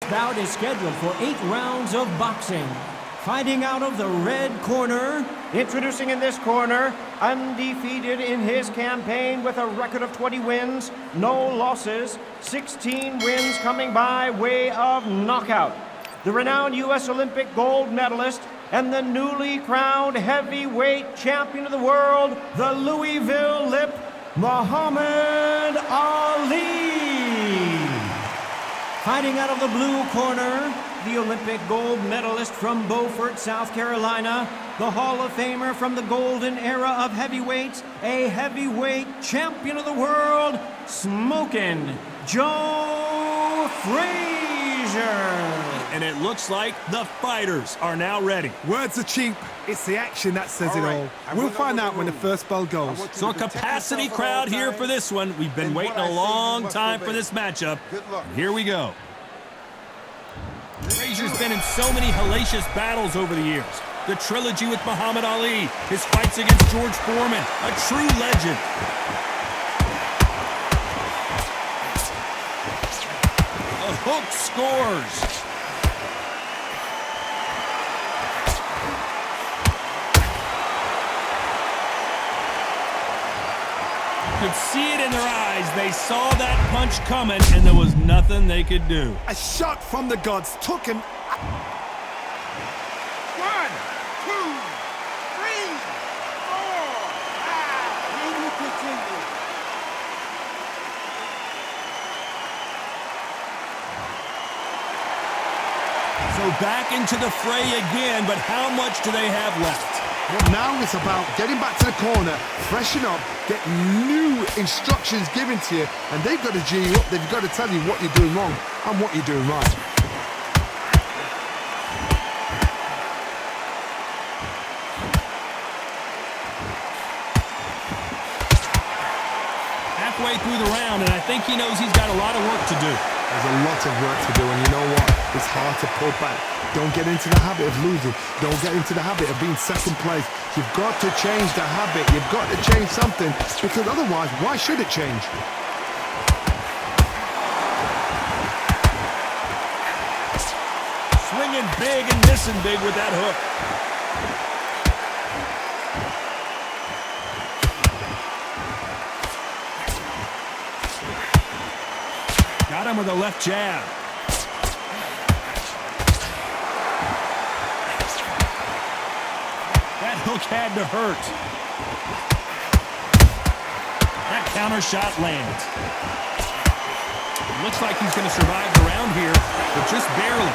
bout is scheduled for 8 rounds of boxing. Fighting out of the red corner, introducing in this corner, undefeated in his campaign with a record of 20 wins, no losses, 16 wins coming by way of knockout. The renowned U.S. Olympic gold medalist and the newly crowned heavyweight champion of the world, the Louisville Lip, Muhammad Ali. Fighting out of the blue corner, the Olympic gold medalist from Beaufort, South Carolina, the Hall of Famer from the golden era of heavyweights, a heavyweight champion of the world, Smokin' Joe Frazier. And it looks like the fighters are now ready. Words are cheap. It's the action that says it all. We'll find out when the first bell goes. So a capacity crowd here for this one. We've been waiting a long time for this matchup. Here we go. Frazier's been in so many hellacious battles over the years. The trilogy with Muhammad Ali, his fights against George Foreman, a true legend. A hook scores. Could see it in their eyes. They saw that punch coming, and there was nothing they could do. A shot from the gods took him. 1, 2, 3, 4, 5. We will continue. So back into the fray again, but how much do they have left? Well, now it's about getting back to the corner, freshen up, get new instructions given to you, and they've got to G you up. They've got to tell you what you're doing wrong and what you're doing right. Halfway through the round, and I think he knows he's got a lot of work to do. There's a lot of work to do, and you know what? It's hard to pull back. Don't get into the habit of losing. Don't get into the habit of being second place. You've got to change the habit. You've got to change something, because otherwise, why should it change? Swinging big and missing big with that hook. Got him with a left jab. That hook had to hurt. That counter shot lands. Looks like he's going to survive the round here, but just barely.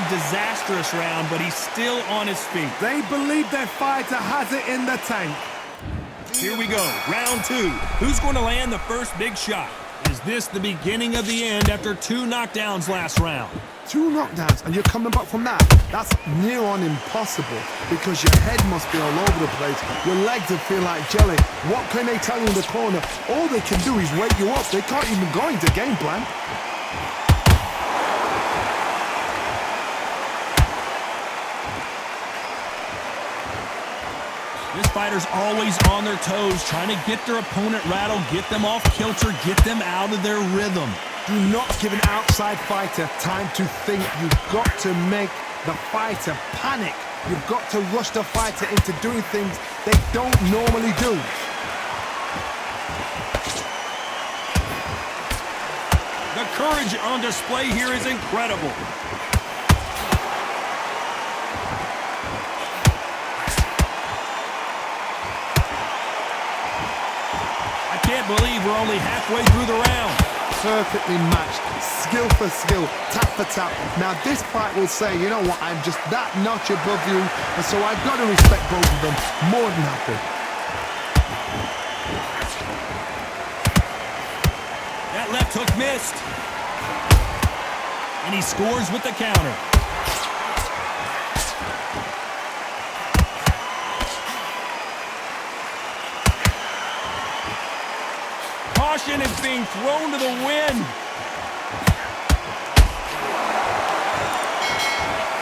Disastrous round, but he's still on his feet. They believe their fighter has it in the tank. Here we go, round 2. Who's going to land the first big shot? Is this the beginning of the end after 2 knockdowns last round? 2 knockdowns, and you're coming back from that? That's near on impossible, because your head must be all over the place. Your legs will feel like jelly. What can they tell you in the corner? All they can do is wake you up. They can't even go into game plan. This fighter's always on their toes, trying to get their opponent rattled, get them off kilter, get them out of their rhythm. Do not give an outside fighter time to think. You've got to make the fighter panic. You've got to rush the fighter into doing things they don't normally do. The courage on display here is incredible. I can't believe we're only halfway through the round. Perfectly matched, skill for skill, tap for tap. Now this fight will say, you know what, I'm just that notch above you, and so I've got to respect both of them more than happy. That left hook missed. And he scores with the counter. Caution is being thrown to the wind.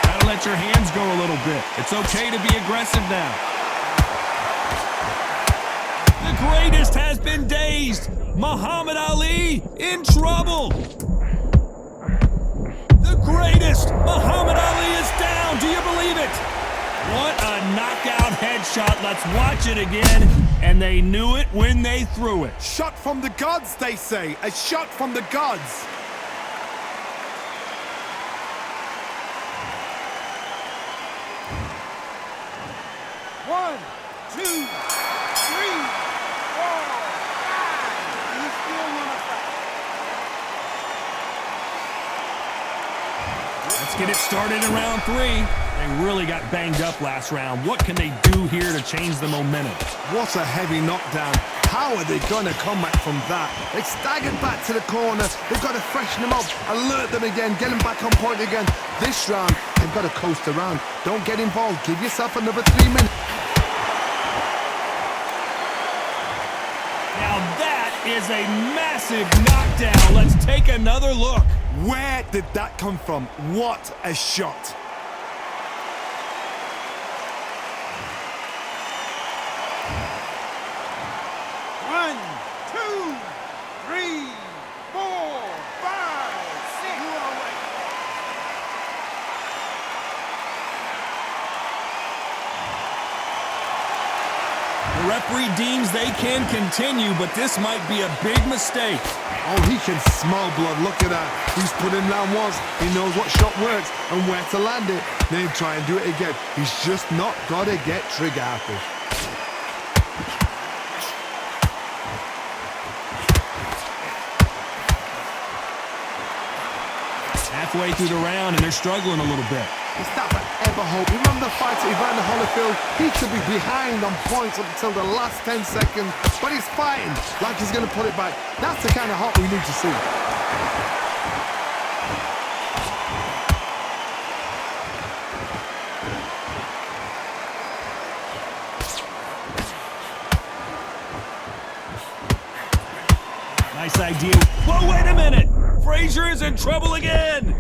Got a let your hands go a little bit. It's okay to be aggressive now. The greatest has been dazed. Muhammad Ali in trouble. The greatest, Muhammad Ali is down. Do you believe it? What a knockout headshot. Let's watch it again. And they knew it when they threw it. Shot from the gods, they say. A shot from the gods. One, two, three, four, five. He's still on a fight. Let's get it started in round 3. They really got banged up last round. What can they do here to change the momentum? What a heavy knockdown. How are they going to come back from that? They staggered back to the corner. They've got to freshen them up, alert them again, get them back on point again. This round, they've got to coast around. Don't get involved. Give yourself another 3 minutes. Now that is a massive knockdown. Let's take another look. Where did that come from? What a shot. One, two, three, four, five, six. The referee deems they can continue, but this might be a big mistake. Oh, he can smell blood. Look at that. He's put in round once. He knows what shot works and where to land it. Then try and do it again. He's just not got to get trigger happy. Halfway through the round, and they're struggling a little bit. It's that ever hope. Remember the fight at Evander Holyfield? He could be behind on points up until the last 10 seconds, but he's fighting like he's going to put it back. That's the kind of hope we need to see. Nice idea. Whoa, wait a minute! Frazier is in trouble again!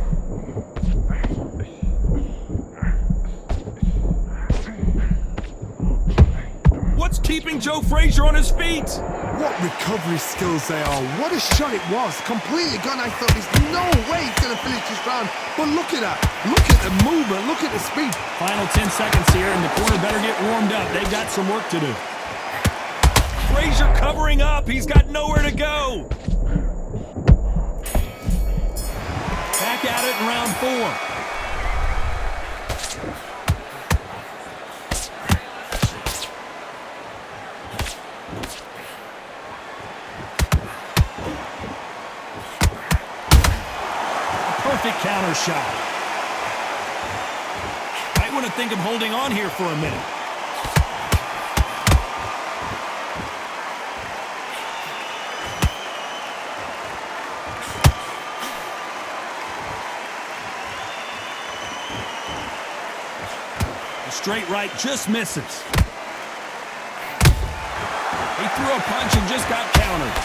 What's keeping Joe Frazier on his feet? What recovery skills they are. What a shot it was. Completely gone. I thought there's no way he's going to finish this round. But look at that. Look at the movement. Look at the speed. Final 10 seconds here, and the corner better get warmed up. They've got some work to do. Frazier covering up. He's got nowhere to go. Back at it in round 4. Perfect counter shot. Might want to think of holding on here for a minute. The straight right just misses. He threw a punch and just got countered.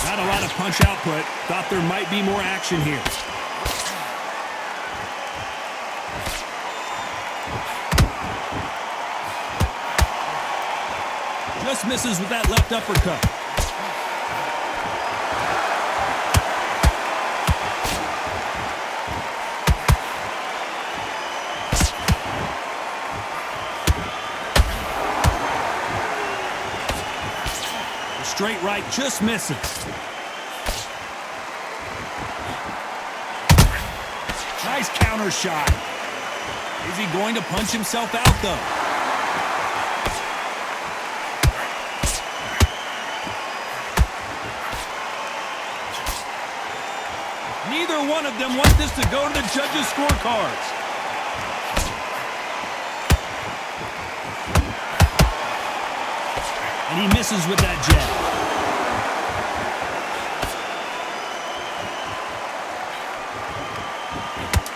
Not a lot of punch output. Thought there might be more action here. Just misses with that left uppercut. The straight right just misses. Nice counter shot. Is he going to punch himself out, though? Neither one of them want this to go to the judges' scorecards. And he misses with that jab.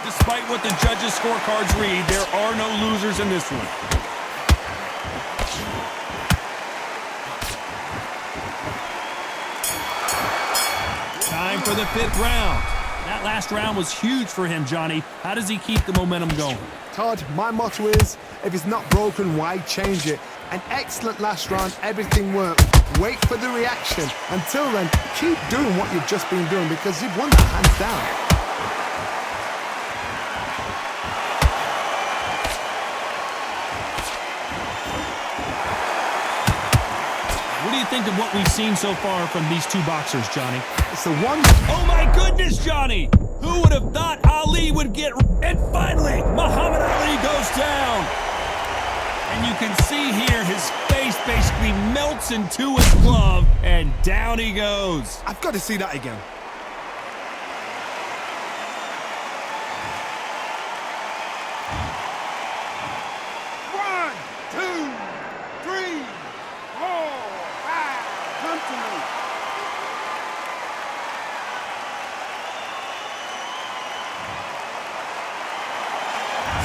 Despite what the judges' scorecards read, there are no losers in this one. Time for the 5th round. That last round was huge for him, Johnny. How does he keep the momentum going? Todd, my motto is, if it's not broken, why change it? An excellent last round, everything worked. Wait for the reaction. Until then, keep doing what you've just been doing because you've won that hands down. What do you think of what we've seen so far from these two boxers, Johnny? It's a one. Oh my goodness, Johnny! Who would have thought Ali would get... And finally, Muhammad Ali goes down! And you can see here his face basically melts into his glove, and down he goes. I've got to see that again.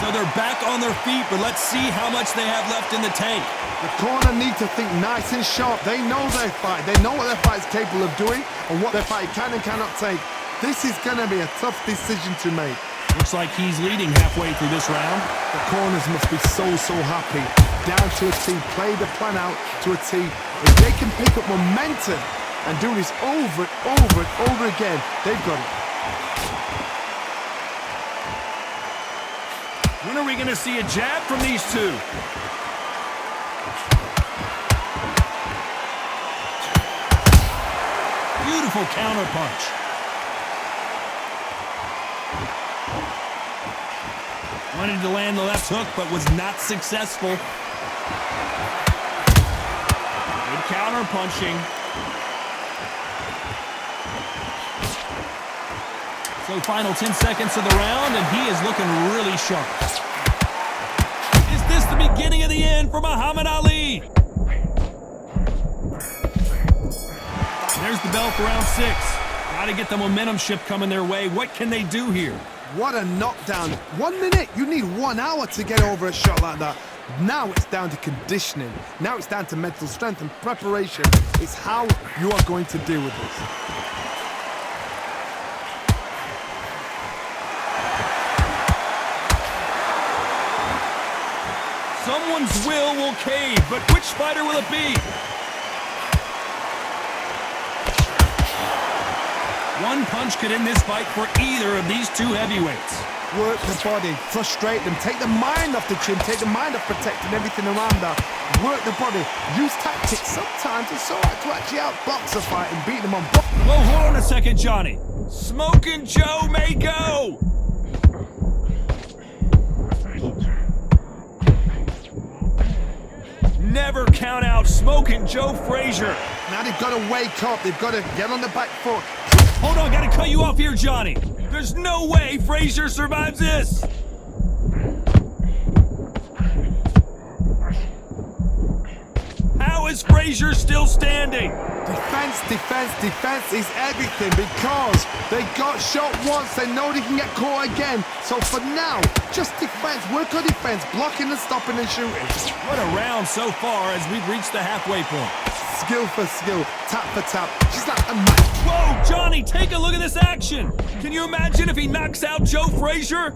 So they're back on their feet, but let's see how much they have left in the tank. The corner need to think nice and sharp. They know their fight. They know what their fight is capable of doing and what their fight can and cannot take. This is going to be a tough decision to make. Looks like he's leading halfway through this round. The corners must be so happy. Down to a T. Play the plan out to a T. If they can pick up momentum and do this over and over again, they've got it. When are we going to see a jab from these two? Beautiful counter punch. Wanted to land the left hook, but was not successful. Good counter punching. So final 10 seconds of the round, and he is looking really sharp. Is this the beginning of the end for Muhammad Ali? There's the bell for round 6. Got to get the momentum shift coming their way. What can they do here? What a knockdown. 1 minute, you need 1 hour to get over a shot like that. Now it's down to conditioning. Now it's down to mental strength and preparation. It's how you are going to deal with this. Someone's will cave, but which fighter will it be? One punch could end this fight for either of these two heavyweights. Work the body, frustrate them, take the mind off the chin, take the mind off protecting everything around that. Work the body, use tactics. Sometimes it's all right to actually outbox a fight and beat them on box. Whoa, hold on a second, Johnny. Smoking Joe may go. Never count out Smoking Joe Frazier. Now they've got to wake up, they've got to get on the back foot. Hold on, gotta cut you off here, Johnny. There's no way Frazier survives this. How is Frazier still standing? Defense, defense, defense is everything because they got shot once, they know they can get caught again. So for now, just defense, work on defense, blocking and stopping and shooting. What a round so far as we've reached the halfway point. Skill for skill, tap for tap, just like a match. Whoa, Johnny, take a look at this action. Can you imagine if he knocks out Joe Frazier?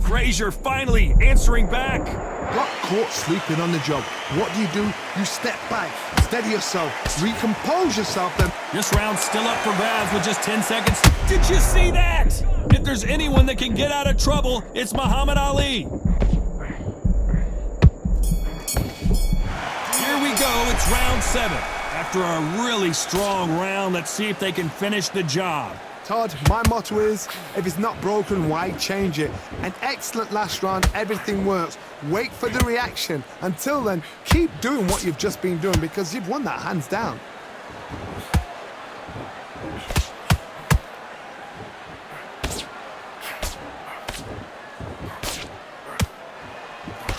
Frazier finally answering back. Got caught sleeping on the job. What do? You step back, steady yourself, recompose yourself then. This round's still up for grabs with just 10 seconds. Did you see that? If there's anyone that can get out of trouble, it's Muhammad Ali. Here we go, it's round 7. After a really strong round, let's see if they can finish the job. Todd, my motto is, if it's not broken, why change it? An excellent last round, everything works. Wait for the reaction. Until then, keep doing what you've just been doing because you've won that hands down.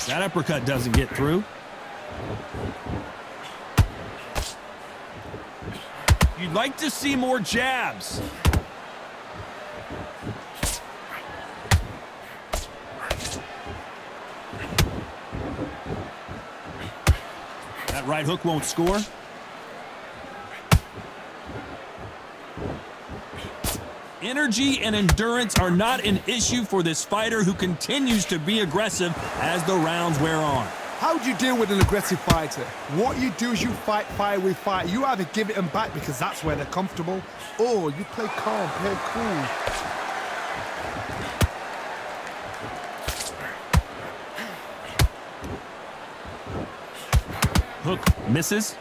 That uppercut doesn't get through. You'd like to see more jabs. That right hook won't score. Energy and endurance are not an issue for this fighter who continues to be aggressive as the rounds wear on. How do you deal with an aggressive fighter? What you do is you fight fire with fire. You either give it them back because that's where they're comfortable, or you play calm, play cool. Hook misses.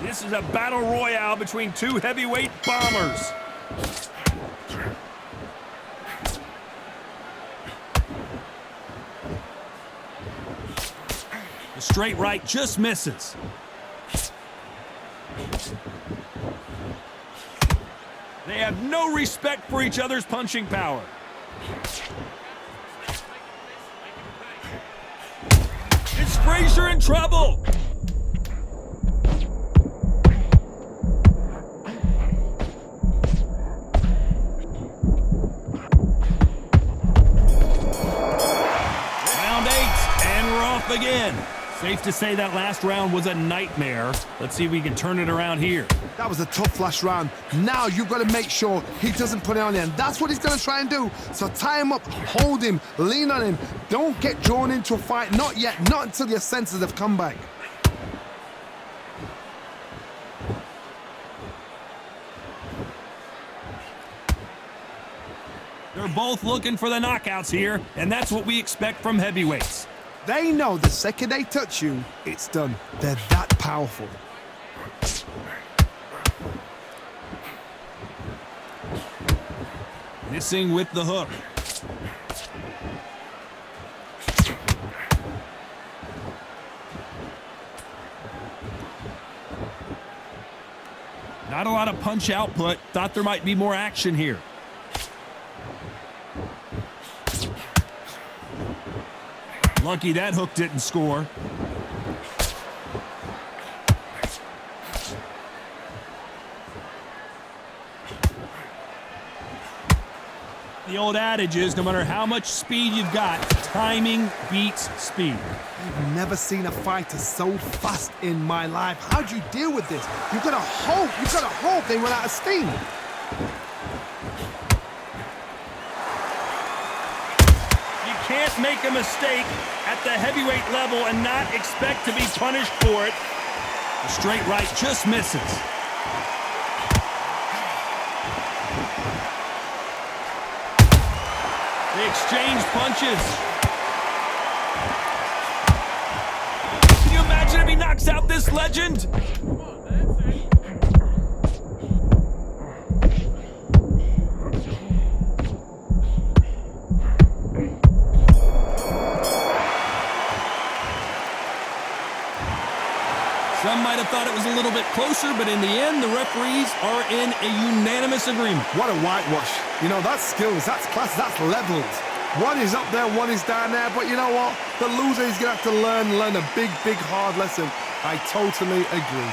This is a battle royale between two heavyweight bombers. The straight right just misses. They have no respect for each other's punching power. Is Frazier in trouble? Round 8, and we're off again. Safe to say that last round was a nightmare. Let's see if we can turn it around here. That was a tough last round. Now you've got to make sure he doesn't put it on you, and that's what he's going to try and do. So tie him up, hold him, lean on him. Don't get drawn into a fight. Not yet. Not until your senses have come back. They're both looking for the knockouts here, and that's what we expect from heavyweights. They know the second they touch you, it's done. They're that powerful. Missing with the hook. Not a lot of punch output. Thought there might be more action here. Lucky that hook didn't score. The old adage is, no matter how much speed you've got, timing beats speed. I've never seen a fighter so fast in my life. How do you deal with this? You've got to hope they run out of steam. You can't make a mistake at the heavyweight level and not expect to be punished for it. The straight right just misses. They exchange punches. Can you imagine if he knocks out this legend? Some might have thought it was a little bit closer, but in the end, the referees are in a unanimous agreement. What a whitewash. You know, that's skills, that's class, that's levels. One is up there, one is down there, but you know what? The loser is going to have to learn a big, hard lesson. I totally agree.